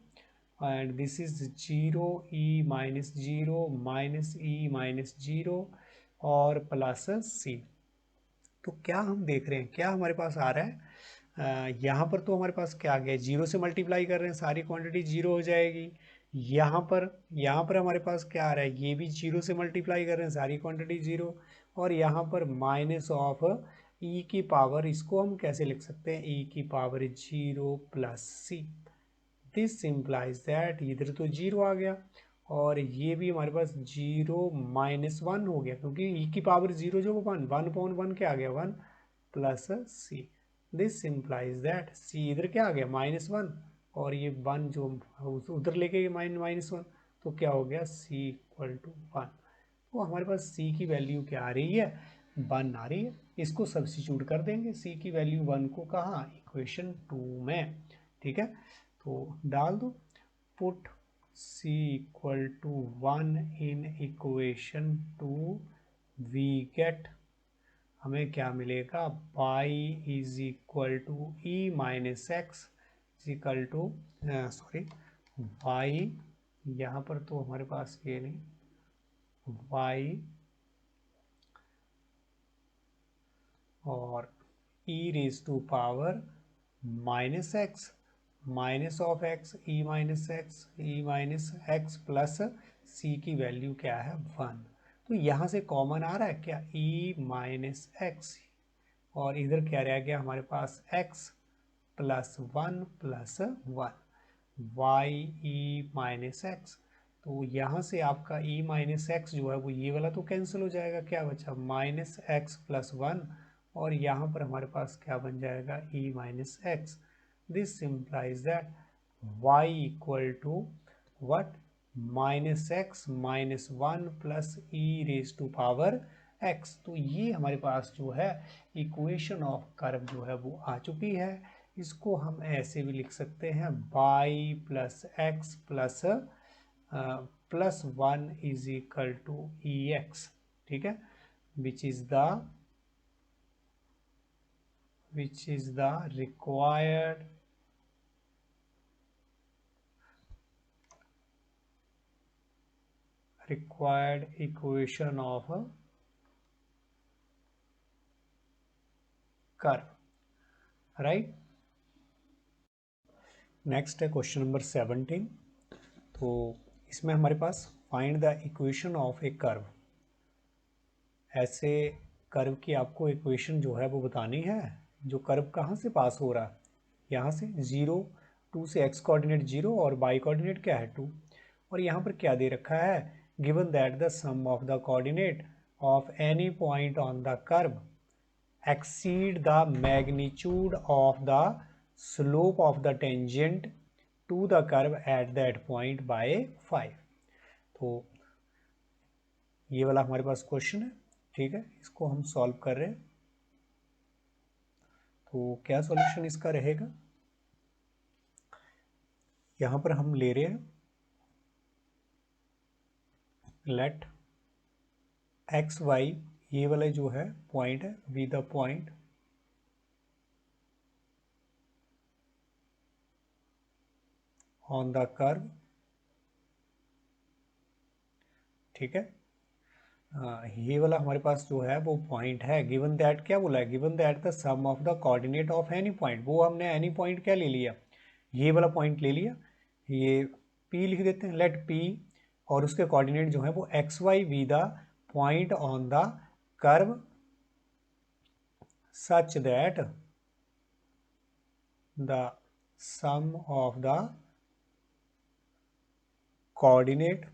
and this is 0 e minus 0 minus e minus 0 और प्लस c। तो क्या हम देख रहे हैं, क्या हमारे पास आ रहा है, यहाँ पर तो हमारे पास क्या आ गया, 0 से मल्टीप्लाई कर रहे हैं, सारी क्वांटिटी 0 हो जाएगी, यहाँ पर हमारे पास क्या आ रहा है, ये भी 0 से मल्टीप्लाई कर रहे हैं, सारी क्वांटिटी 0, और यहाँ पर माइनस ऑफ e की पावर, इसको हम कैसे लिख सकते हैं, e की power 0 plus c, this implies that इधर तो 0 आ गया, और ये भी हमारे पास 0 माइनस 1 हो गया, क्योंकि e की पावर 0 जो 1 1 1 क्या आ गया 1 plus c, this implies that c इधर क्या आ गया -1, और ये 1 जो उधर लेके गए -1, तो क्या हो गया c इक्वल टू 1। तो हमारे पास c की वैल्यू क्या आ रही है, 1 आ रही है, इसको सब्स्टिट्यूट कर देंगे c की वैल्यू 1 को कहाँ, इक्वेशन 2 में, ठीक है, तो डाल दो, put c equal to 1 in equation 2, we get, हमें क्या मिलेगा, y is equal to e minus x equal to, sorry y, यहाँ पर तो हमारे पास ये नहीं, y और e raise to power minus x, minus of x e minus x plus c की वैल्यू क्या है 1, तो यहाँ से कॉमन आ रहा है क्या, e माइनस एक्स, और इधर क्या रह गया हमारे पास x plus 1 plus 1, Y e minus x, तो यहाँ से आपका e माइनस एक्स जो है वो ये वाला तो कैंसिल हो जाएगा, क्या बचा माइनस एक्स प्लस वन, और यहाँ पर हमारे पास क्या बन जाएगा e minus x. This implies that y equal to what minus x minus one plus e raise to power x. तो ये हमारे पास जो है इक्वेशन ऑफ कर्व जो है वो आ चुकी है। इसको हम ऐसे भी लिख सकते हैं y plus x plus one is equal to e x, ठीक है, which is the required equation of a curve, right? Next है क्वेश्चन नंबर 17। तो इसमें हमारे पास find the equation of a curve. ऐसे कर्व की आपको इक्वेशन जो है वो बतानी है। जो कर्व कहाँ से पास हो रहा है, यहाँ से 0 2 से x कोऑर्डिनेट 0 और y कोऑर्डिनेट क्या है 2, और यहाँ पर क्या दे रखा है, given that the sum of the coordinate of any point on the curve exceed the magnitude of the slope of the tangent to the curve at that point by 5। तो ये वाला हमारे पास क्वेश्चन है, ठीक है, इसको हम सॉल्व कर रहे हैं। तो क्या सॉल्यूशन इसका रहेगा, यहां पर हम ले रहे हैं लेट एक्स वाई, ये वाला जो है पॉइंट है be the point on the curve, ठीक है। ये वाला हमारे पास जो है वो पॉइंट है, गिवन दैट क्या बोला है, given that the sum of the coordinate of any point. वो हमने एनी पॉइंट क्या ले लिया, ये वाला पॉइंट ले लिया, ये P लिख देते हैं, लेट P, और उसके कोऑर्डिनेट जो है वो x y be the point on the curve such that the sum of the coordinate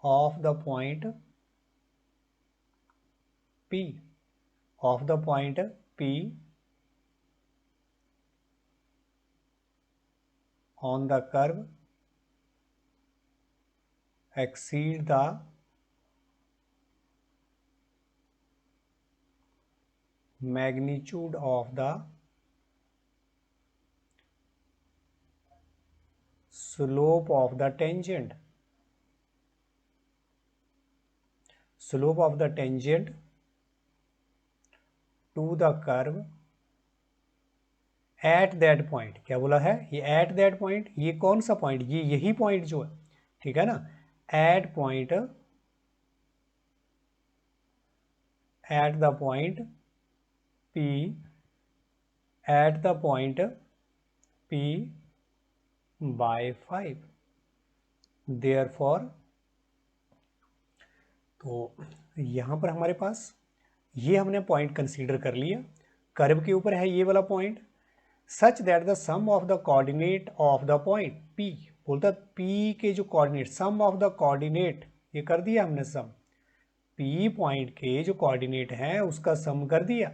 of the point P on the curve exceed the magnitude of the slope of the tangent to the curve at that point। क्या बोला है, ये at that point, ये कौन सा point, ये यही point जो है, ठीक है ना, at the point P by 5। Therefore, तो यहाँ पर हमारे पास ये हमने पॉइंट कंसीडर कर लिया, कर्व के ऊपर है ये वाला point, such that the sum of the coordinate of the point P, बोलता P के जो coordinate, sum of the coordinate, ये कर दिया हमने सम, P पॉइंट के जो कोऑर्डिनेट है उसका सम कर दिया,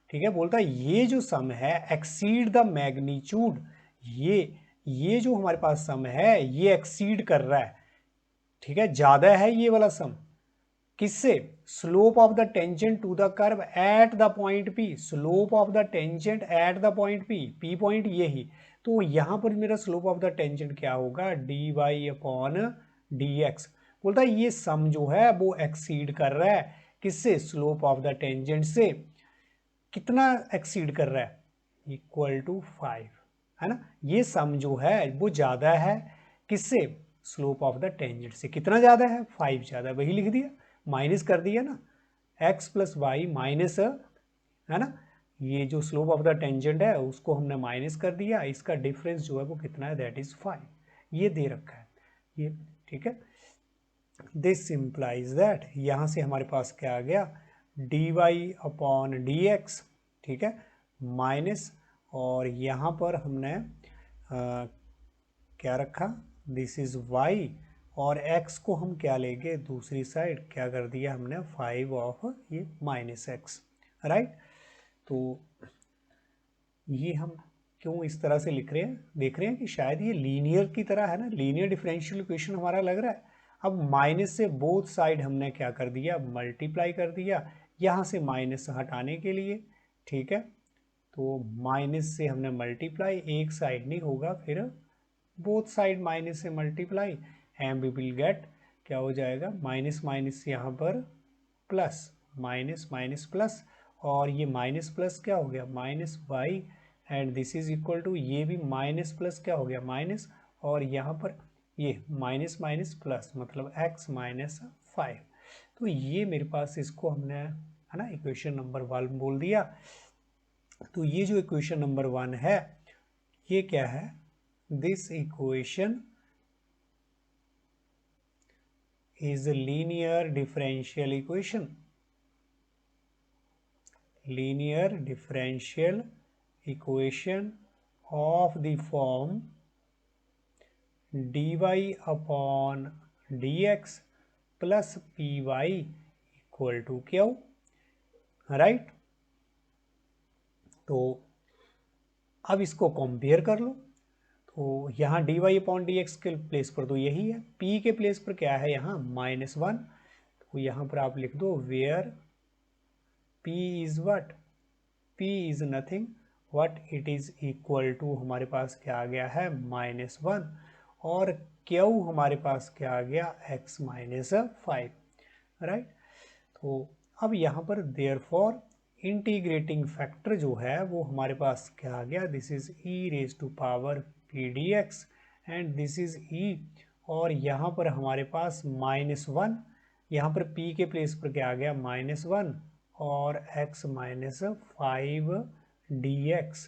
ठीक है। बोलता ये जो सम है एक्सीड द मैग्नीट्यूड, ये जो हमारे पास सम है ये एक्सीड कर रहा है, ठीक है, ज्यादा है ये वाला सम, किससे, slope of the tangent to the curve at the point P, slope of the tangent at the point P point ये ही। तो यहां पर मेरा स्लोप ऑफ द टेंजेंट क्या होगा, dy/dx। बोलता है ये सम जो है वो एक्सीड कर रहा है किससे, स्लोप ऑफ द टेंजेंट से, कितना एक्सीड कर रहा है, इक्वल टू 5, है ना। ये सम जो है वो ज्यादा है किससे, स्लोप ऑफ द टेंजेंट से, कितना ज्यादा है, 5 ज्यादा, वही लिख दिया, माइनस कर दिया ना, x प्लस वाई माइनस, है ना, ये जो स्लोप ऑफ द टेंजेंट है उसको हमने माइनस कर दिया, इसका डिफरेंस जो है वो कितना है, दैट इज 5, ये दे रखा है ये, ठीक है। दिस इम्प्लाइज दैट, यहाँ से हमारे पास क्या आ गया, d y upon d x, ठीक है, माइनस, और यहाँ पर हमने क्या रखा, दिस इज y, और x को हम क्या लेंगे दूसरी साइड, क्या कर दिया हमने 5 ऑफ ये माइनस एक्स, राइट। तो ये हम क्यों इस तरह से लिख रहे हैं, देख रहे हैं कि शायद ये लीनियर की तरह है ना, लीनियर डिफरेंशियल इक्वेशन हमारा लग रहा है। अब माइनस से बोथ साइड हमने क्या कर दिया, मल्टीप्लाई कर दिया, यहाँ से माइनस हटाने के लिए, ठीक है। तो माइनस से हमने मल्टीप्लाई, एक साइड नहीं होगा, फिर बोथ साइड माइनस से multiply, and we will get, क्या हो जाएगा, माइनस माइनस यहाँ पर प्लस, माइनस माइनस प्लस, और ये माइनस प्लस क्या हो गया, minus y, and this is equal to, ये भी माइनस प्लस क्या हो गया, माइनस, और यहाँ पर ये माइनस माइनस प्लस, मतलब x माइनस 5। तो ये मेरे पास, इसको हमने है ना इक्वेशन नंबर 1 बोल दिया। तो ये जो इक्वेशन नंबर 1 है, ये क्या है, this equation is a linear differential equation, linear differential equation of the form dy upon dx plus py equal to q, right. तो अब इसको कंपेयर कर लो, तो यहाँ d y upon d x के प्लेस पर तो यही है, p के प्लेस पर क्या है यहाँ -1, तो यहाँ पर आप लिख दो where p is what, p is nothing what, it is equal to, हमारे पास क्या आ गया है -1, और q हमारे पास क्या आ गया x माइनस 5, राइट। तो अब यहाँ पर देयरफॉर इंटीग्रेटिंग फैक्टर जो है वो हमारे पास क्या आ गया, this is e raise to power p dx, and this is e, और यहाँ पर हमारे पास -1, यहाँ पर p के प्लेस पर क्या आ गया -1, और x minus 5 dx,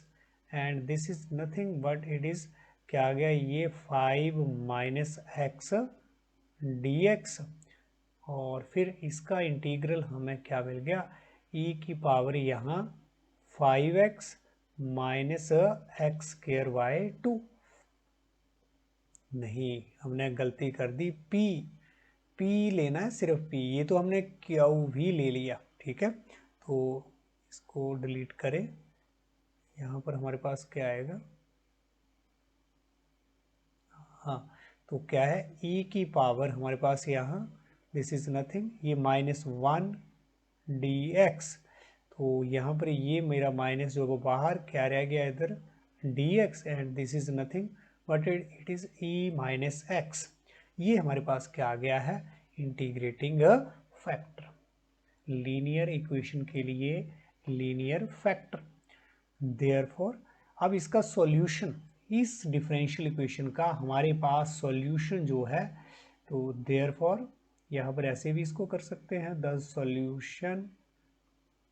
and this is nothing but it is क्या आ गया, ये 5 माइनस एक्स dx, और फिर इसका इंटीग्रल हमें क्या मिल गया, e की पावर यहाँ 5x minus x square by 2, नहीं हमने गलती कर दी, p लेना है सिर्फ p, ये तो हमने q भी ले लिया, ठीक है। तो इसको डिलीट करें, यहाँ पर हमारे पास क्या आएगा, हाँ, तो क्या है e की पावर हमारे पास यहाँ, दिस इज नथिंग, ये -1 dx, तो यहाँ पर ये मेरा माइनस जो बाहर क्या रह गया इधर dx, and this is nothing but it is e minus x, ये हमारे पास क्या आ गया है, इंटीग्रेटिंग फैक्टर, लीनियर इक्वेशन के लिए लीनियर फैक्टर। देयरफॉर अब इसका सॉल्यूशन, इस डिफरेंशियल इक्वेशन का हमारे पास सॉल्यूशन जो है, तो देयरफॉर यहाँ पर ऐसे भी इसको कर सकते हैं, the solution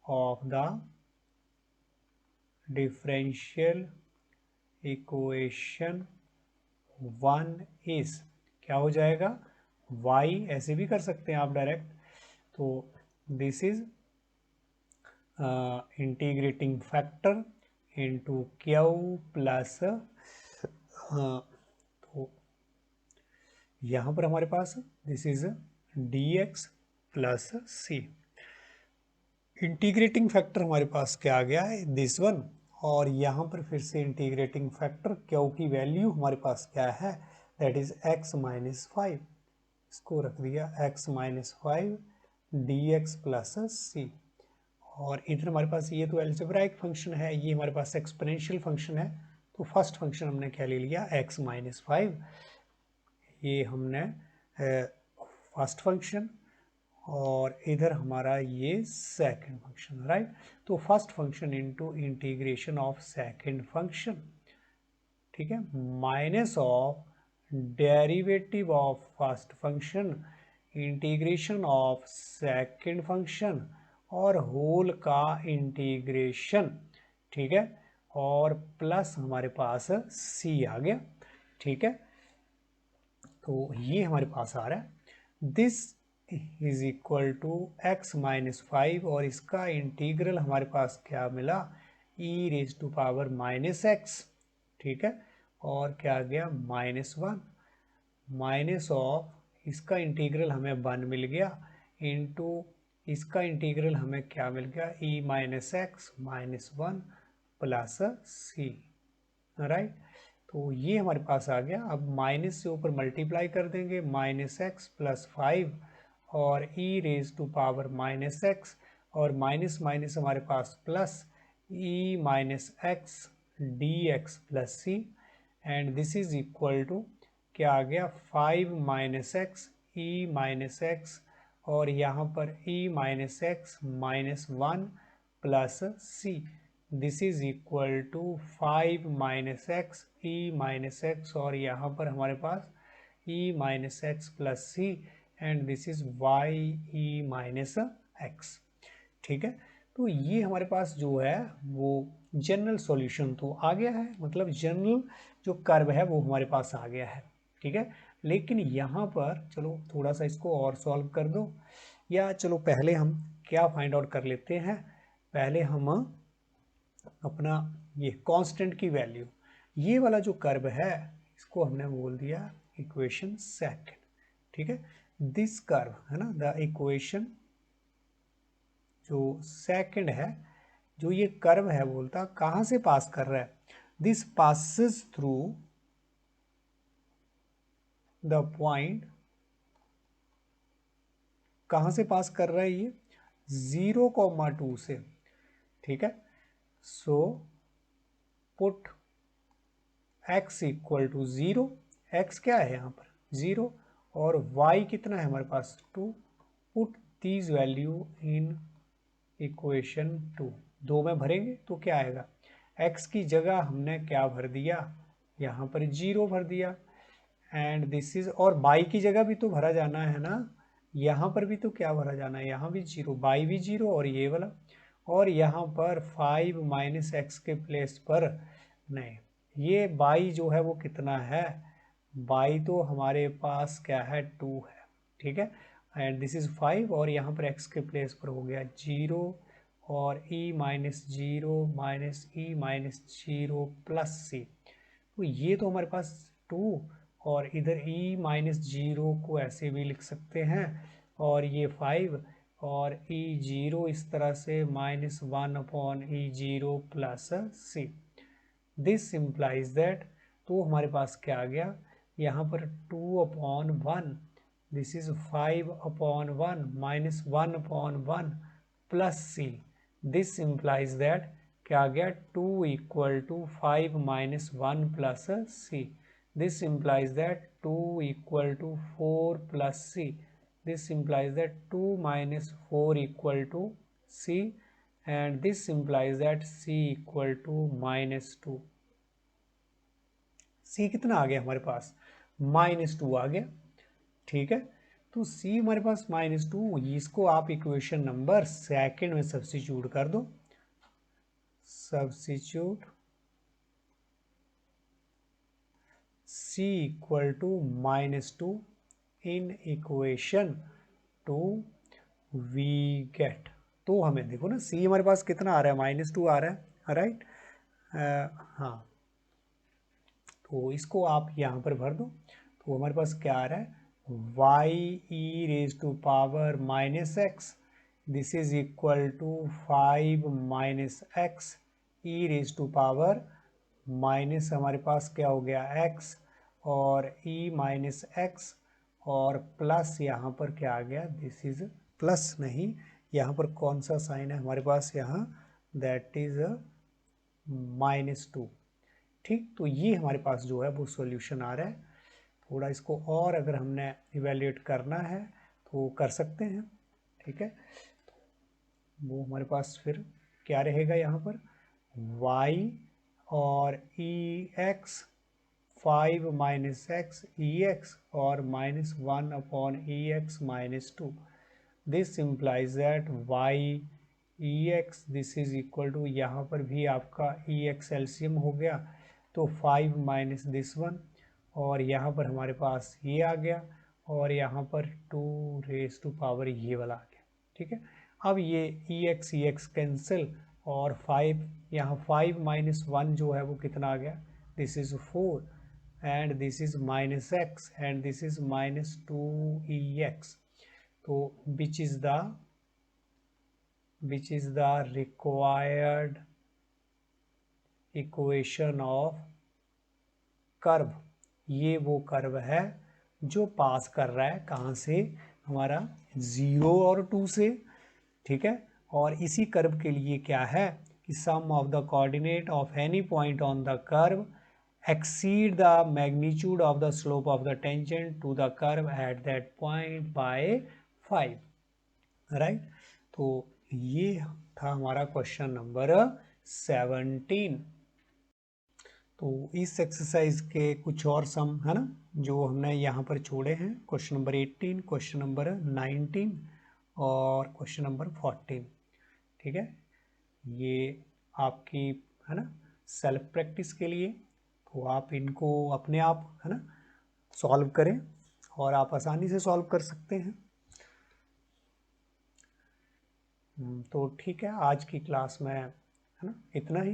of the differential equation 1 is, क्या हो जाएगा, y, ऐसे भी कर सकते हैं आप डायरेक्ट, तो this is integrating factor into q plus, तो यहाँ पर हमारे पास this is dx plus c, integrating factor हमारे पास क्या आ गया है, दिस वन, और यहाँ पर फिर से इंटीग्रेटिंग फैक्टर क्यू की वैल्यू हमारे पास क्या है, दैट इज x माइनस 5, इसको रख दिया x minus 5 dx plus c, और इधर हमारे पास ये तो अलजेब्राइक फंक्शन है, ये हमारे पास एक्सपोनेंशियल फंक्शन है, तो फर्स्ट फंक्शन हमने क्या ले लिया x माइनस 5, ये हमने फर्स्ट फंक्शन, और इधर हमारा ये सेकंड फंक्शन, राइट। तो first function into integration of second function, ठीक है, minus of derivative of first function integration of second function, और होल का इंटीग्रेशन, ठीक है, और प्लस हमारे पास c आ गया, ठीक है। तो ये हमारे पास आ रहा है, this is equal to x minus 5 और इसका इंटीग्रल हमारे पास क्या मिला, e raise to power minus x, ठीक है, और क्या गया -1 माइनस ऑफ इसका इंटीग्रल हमें 1 मिल गया इंटू इसका इंटीग्रल हमें क्या मिल गया, ई माइनस एक्स -1 प्लस सी, राइट। तो ये हमारे पास आ गया। अब माइनस से ऊपर मल्टीप्लाई कर देंगे, -x + 5 और e raise to power -x और माइनस माइनस हमारे पास plus e minus x d x plus c and this is equal to क्या आ गया, 5 - x ई माइनस एक्स और यहाँ पर e minus x -1 plus c, this is equal to 5 - x e minus x और यहाँ पर हमारे पास e minus x plus c and this is y e minus x, ठीक है। तो ये हमारे पास जो है वो जनरल सॉल्यूशन तो आ गया है, मतलब जनरल जो कर्व है वो हमारे पास आ गया है, ठीक है। लेकिन यहाँ पर चलो थोड़ा सा इसको और सॉल्व कर दो, या चलो पहले हम क्या फाइंड आउट कर लेते हैं, पहले हम अपना ये कांस्टेंट की वैल्यू, ये वाला जो कर्व है इसको हमने बोल दिया इक्वेशन सेकंड, ठीक है। दिस कर्व है ना, द इक्वेशन जो सेकंड है, जो ये कर्व है बोलता कहां से पास कर रहा है, this passes through the point, कहां से पास कर रहा है ये 0,2 से, ठीक है। So put x equal to 0, x क्या है यहाँ पर 0 और y कितना है हमारे पास 2, put these value in equation 2, 2 में भरेंगे तो क्या आएगा, x की जगह हमने क्या भर दिया, यहाँ पर 0 भर दिया एंड दिस इज, और y की जगह भी तो भरा जाना है ना, यहाँ पर भी तो क्या भरा जाना है, यहाँ भी 0, y भी 0 और ये वाला, और यहाँ पर 5 - x के प्लेस पर नहीं, ये y जो है वो कितना है, y तो हमारे पास क्या है 2 है, ठीक है, एंड दिस इज 5 और यहाँ पर x के प्लेस पर हो गया 0 और e -0 e -0 प्लस c, तो ये तो हमारे पास 2 और इधर e -0 को ऐसे भी लिख सकते हैं और ये 5 और e0 इस तरह से -1/e0 plus c, this implies that, तो हमारे पास क्या आ गया, यहाँ पर 2/1, this is 5/1 -1/1 plus c, this implies that क्या आ गया 2 equal to 5 - 1 plus c, this implies that 2 equal to 4 plus c, this implies that 2 - 4 equal to c and this implies that c equal to -2, c कितना आ गया हमारे पास -2 आ गया, ठीक है। तो c हमारे पास -2, इसको आप इक्वेशन नंबर सेकंड में सब्स्टिट्यूट कर दो, substitute c equal to -2 in equation 2 we get, तो हमें देखो ना c हमारे पास कितना आ रहा है -2 आ रहा है, राइट, हाँ, तो इसको आप यहाँ पर भर दो, तो हमारे पास क्या आ रहा है y e raise to power -x, this is equal to 5 - x e raise to power minus, हमारे पास क्या हो गया x और e -x और प्लस यहाँ पर क्या आ गया, दिस इज प्लस नहीं, यहाँ पर कौन सा साइन है हमारे पास यहाँ, दैट इज -2, ठीक। तो ये हमारे पास जो है वो सॉल्यूशन आ रहा है, थोड़ा इसको और अगर हमने इवेल्युएट करना है तो कर सकते हैं, ठीक है। वो हमारे पास फिर क्या रहेगा यहाँ पर y और ex 5 - x ex और -1/ex -2, this implies that y ex this is equal to, यहाँ पर भी आपका ex एलसीएम हो गया तो 5 - this 1 और यहाँ पर हमारे पास ये आ गया और यहाँ पर 2 रेज टू पावर ये वाला आ गया, ठीक है। अब ये ई एक्स कैंसिल और 5, यहाँ 5 माइनस 1 जो है वो कितना आ गया, this is 4 and this is minus x and this is minus 2 तो विच is the required equation of curve, ये वो कर्व है जो पास कर रहा है कहाँ से, हमारा 0 और 2 से, ठीक है। और इसी कर्व के लिए क्या है कि sum of the coordinate of any point on the curve exceed the magnitude of the slope of the tangent to the curve at that point by 5, right. तो ये था हमारा क्वेश्चन नंबर 17। तो इस एक्सरसाइज के कुछ और सम है ना जो हमने यहाँ पर छोड़े हैं, क्वेश्चन नंबर 18, क्वेश्चन नंबर 19 और क्वेश्चन नंबर 14, ठीक है। ये आपकी है ना सेल्फ प्रैक्टिस के लिए, तो आप इनको अपने आप है ना सॉल्व करें और आप आसानी से सॉल्व कर सकते हैं। तो ठीक है, आज की क्लास में है ना इतना ही।